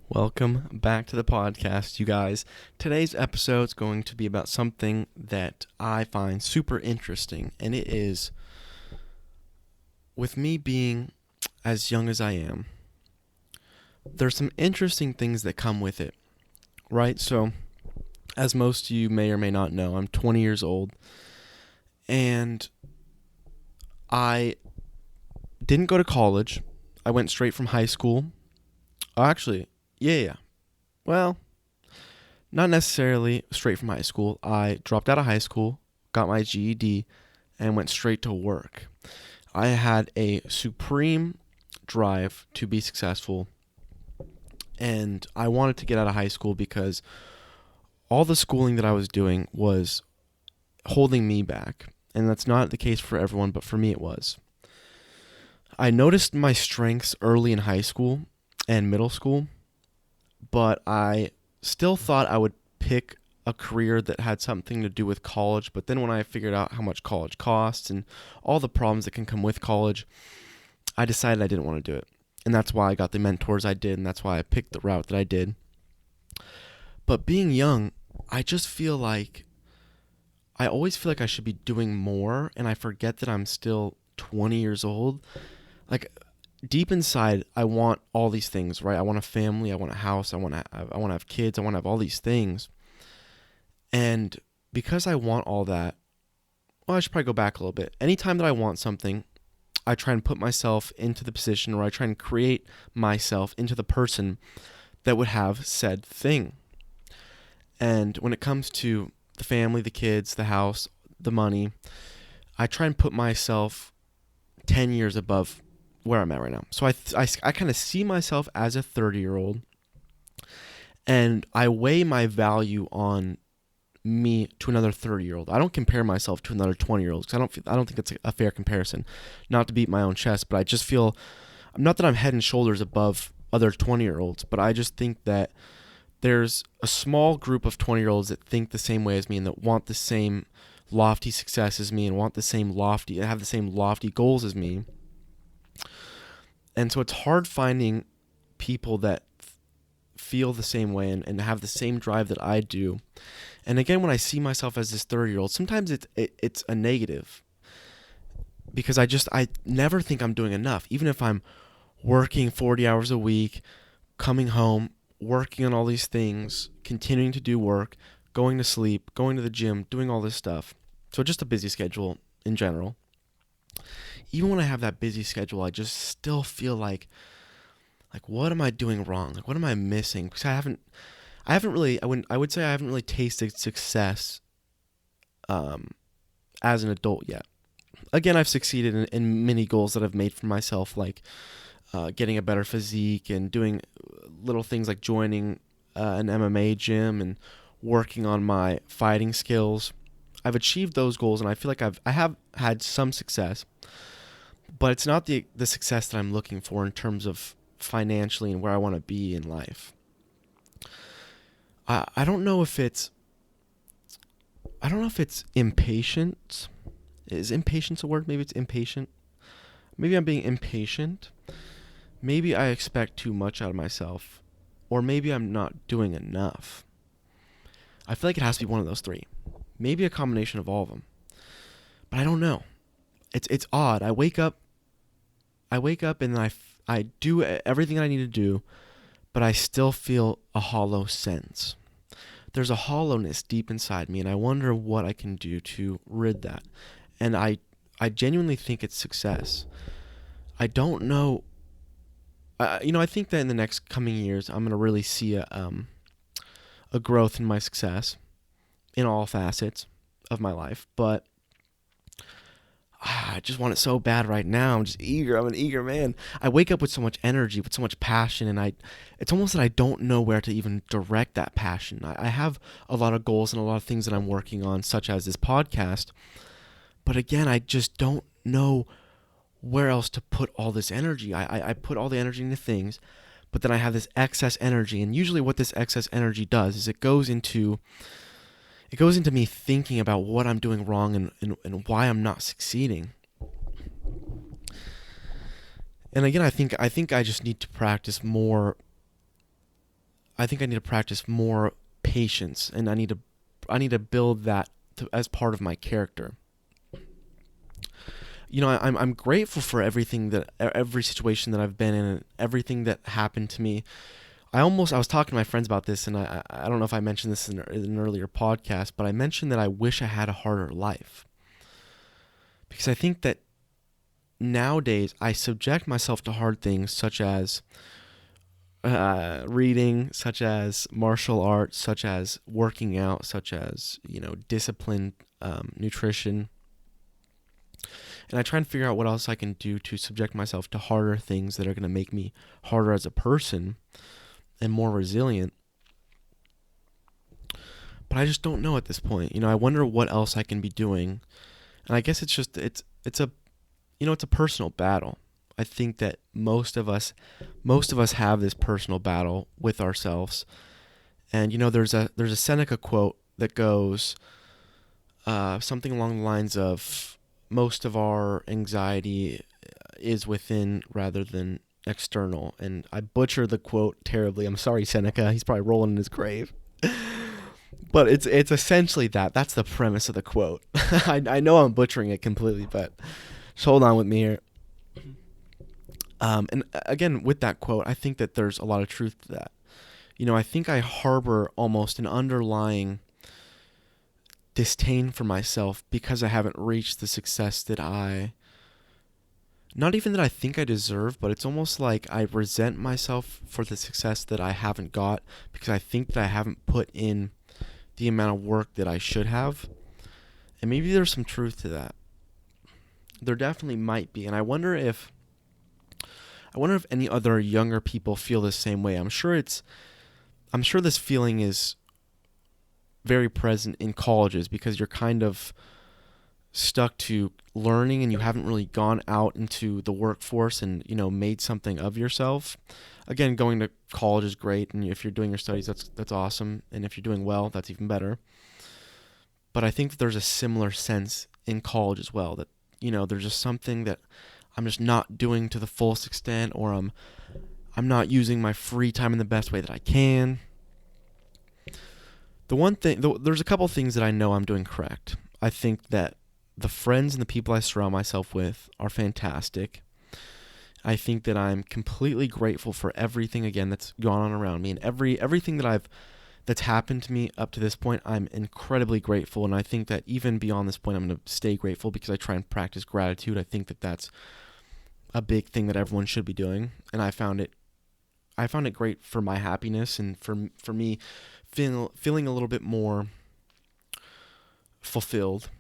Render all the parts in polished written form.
Welcome back to the podcast, you guys. Today's episode is going to be about something that I find super interesting, and it is with me being as young as I am, there's some interesting things that come with it, right? So, as most of you may or may not know, I'm 20 years old, and I didn't go to college. I went straight from high school. Actually, yeah. Well, not necessarily straight from high school. I dropped out of high school, got my GED, and went straight to work. I had a supreme drive to be successful, and I wanted to get out of high school because all the schooling that I was doing was holding me back. And that's not the case for everyone, but for me it was. I noticed my strengths early in high school and middle school, but I still thought I would pick a career that had something to do with college. But then when I figured out how much college costs and all the problems that can come with college, I decided I didn't want to do it. And that's why I got the mentors I did, and that's why I picked the route that I did. But being young, I just feel like I always feel like I should be doing more, and I forget that I'm still 20 years old. Like, deep inside, I want all these things, right? I want a family, I want a house, I want to have kids, I want to have all these things. And because I want all that, well, I should probably go back a little bit. Anytime that I want something, I try and put myself into the position, or I try and create myself into the person that would have said thing. And when it comes to the family, the kids, the house, the money, I try and put myself 10 years above where I'm at right now. So I kind of see myself as a 30-year-old, and I weigh my value on me to another 30-year-old. I don't compare myself to another 20-year-old because I don't think that's a fair comparison. Not to beat my own chest, but I just feel, not that I'm head and shoulders above other 20-year-olds, but I just think that there's a small group of 20-year-olds that think the same way as me and that want the same lofty success as me and have the same lofty goals as me. And so it's hard finding people that feel the same way and have the same drive that I do. And again, when I see myself as this 30-year-old, sometimes it's a negative because I never think I'm doing enough. Even if I'm working 40 hours a week, coming home, working on all these things, continuing to do work, going to sleep, going to the gym, doing all this stuff. So just a busy schedule in general. Even when I have that busy schedule, I just still feel like what am I doing wrong? Like, what am I missing? Because I would say I haven't really tasted success as an adult yet. Again, I've succeeded in many goals that I've made for myself, like getting a better physique and doing little things like joining an MMA gym and working on my fighting skills. I've achieved those goals, and I feel like I have had some success, but it's not the success that I'm looking for in terms of financially and where I want to be in life. I don't know if it's impatience. Is impatience a word? Maybe it's impatient. Maybe I'm being impatient. Maybe I expect too much out of myself, or maybe I'm not doing enough. I feel like it has to be one of those three. Maybe a combination of all of them. But I don't know. It's odd. I wake up and I do everything I need to do, but I still feel a hollow sense. There's a hollowness deep inside me, and I wonder what I can do to rid that. And I genuinely think it's success. I don't know. I think that in the next coming years, I'm going to really see a growth in my success in all facets of my life. But I just want it so bad right now. I'm just eager. I'm an eager man. I wake up with so much energy, with so much passion, and it's almost that I don't know where to even direct that passion. I have a lot of goals and a lot of things that I'm working on, such as this podcast. But again, I just don't know where else to put all this energy. I put all the energy into things, but then I have this excess energy. And usually what this excess energy does is it goes into me thinking about what I'm doing wrong and why I'm not succeeding. And again, I think I just need to practice more I think I need to practice more patience, and I need to build that as part of my character. I'm grateful for every situation that I've been in, and everything that happened to me. I was talking to my friends about this, and I don't know if I mentioned this in an earlier podcast, but I mentioned that I wish I had a harder life, because I think that nowadays I subject myself to hard things such as reading, such as martial arts, such as working out, such as disciplined nutrition, and I try and figure out what else I can do to subject myself to harder things that are going to make me harder as a person and more resilient. But I just don't know at this point. I wonder what else I can be doing, and I guess it's a personal battle. I think that most of us have this personal battle with ourselves. And there's a Seneca quote that goes something along the lines of most of our anxiety is within rather than external. And I butcher the quote terribly. I'm sorry, Seneca. He's probably rolling in his grave. But it's essentially that. That's the premise of the quote. I know I'm butchering it completely, but just hold on with me here. And again, with that quote, I think that there's a lot of truth to that. I think I harbor almost an underlying disdain for myself because I haven't reached the success not even that I think I deserve, but it's almost like I resent myself for the success that I haven't got because I think that I haven't put in the amount of work that I should have. And maybe there's some truth to that. There definitely might be. And I wonder if any other younger people feel the same way. I'm sure this feeling is very present in colleges because you're kind of stuck to learning and you haven't really gone out into the workforce and made something of yourself. Again, going to college is great, and if you're doing your studies, that's awesome, and if you're doing well, that's even better. But I think that there's a similar sense in college as well, that there's just something that I'm just not doing to the fullest extent, or I'm not using my free time in the best way that I can. There's a couple things that I know I'm doing correct. I think that the friends and the people I surround myself with are fantastic. I think that I'm completely grateful for everything again that's gone on around me, and everything that's happened to me up to this point. I'm incredibly grateful, and I think that even beyond this point, I'm going to stay grateful because I try and practice gratitude. I think that that's a big thing that everyone should be doing, and I found it great for my happiness and for me feeling a little bit more fulfilled.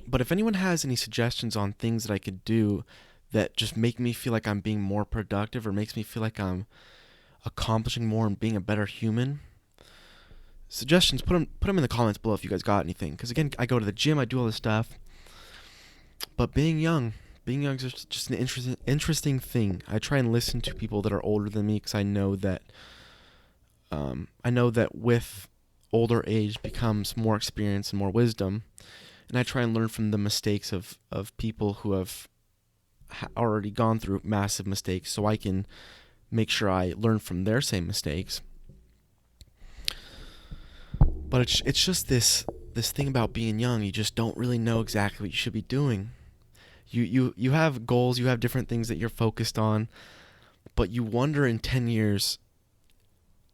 But if anyone has any suggestions on things that I could do that just make me feel like I'm being more productive or makes me feel like I'm accomplishing more and being a better human, suggestions, put them in the comments below if you guys got anything. Because again, I go to the gym, I do all this stuff, but being young is just an interesting thing. I try and listen to people that are older than me because I know that with older age becomes more experience and more wisdom, and I try and learn from the mistakes of people who have already gone through massive mistakes, so I can make sure I learn from their same mistakes. But it's just this thing about being young. You just don't really know exactly what you should be doing. You have goals, you have different things that you're focused on, but you wonder in 10 years,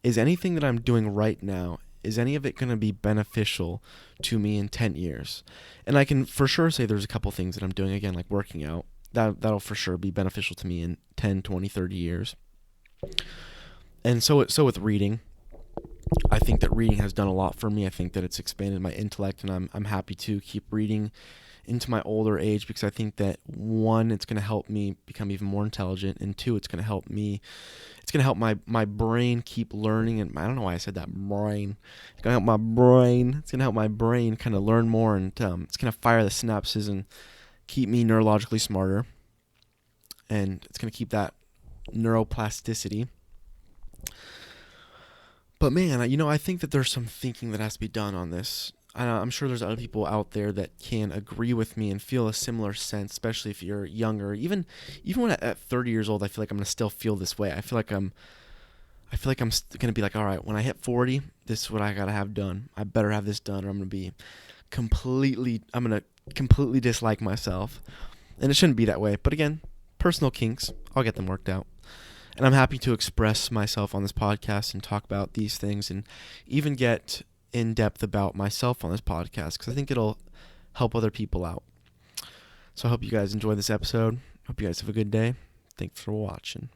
is anything that I'm doing right now, is any of it going to be beneficial to me in 10 years? And I can for sure say there's a couple things that I'm doing, again, like working out. That'll for sure be beneficial to me in 10, 20, 30 years. And so with reading, I think that reading has done a lot for me. I think that it's expanded my intellect, and I'm happy to keep reading into my older age because I think that, one, it's going to help me become even more intelligent, and two, it's going to help my brain keep learning. And I don't know why I said that, brain. It's going to help my brain. It's going to help my brain kind of learn more, and it's going to fire the synapses and keep me neurologically smarter, and it's going to keep that neuroplasticity. But man, I think that there's some thinking that has to be done on this. I'm sure there's other people out there that can agree with me and feel a similar sense, especially if you're younger. Even when at 30 years old, I feel like I'm going to still feel this way. I feel like I feel like I'm going to be like, all right, when I hit 40, this is what I got to have done. I better have this done or I'm going to completely dislike myself. And it shouldn't be that way. But again, personal kinks, I'll get them worked out. And I'm happy to express myself on this podcast and talk about these things and even get in depth about myself on this podcast because I think it'll help other people out. So I hope you guys enjoy this episode. Hope you guys have a good day. Thanks for watching.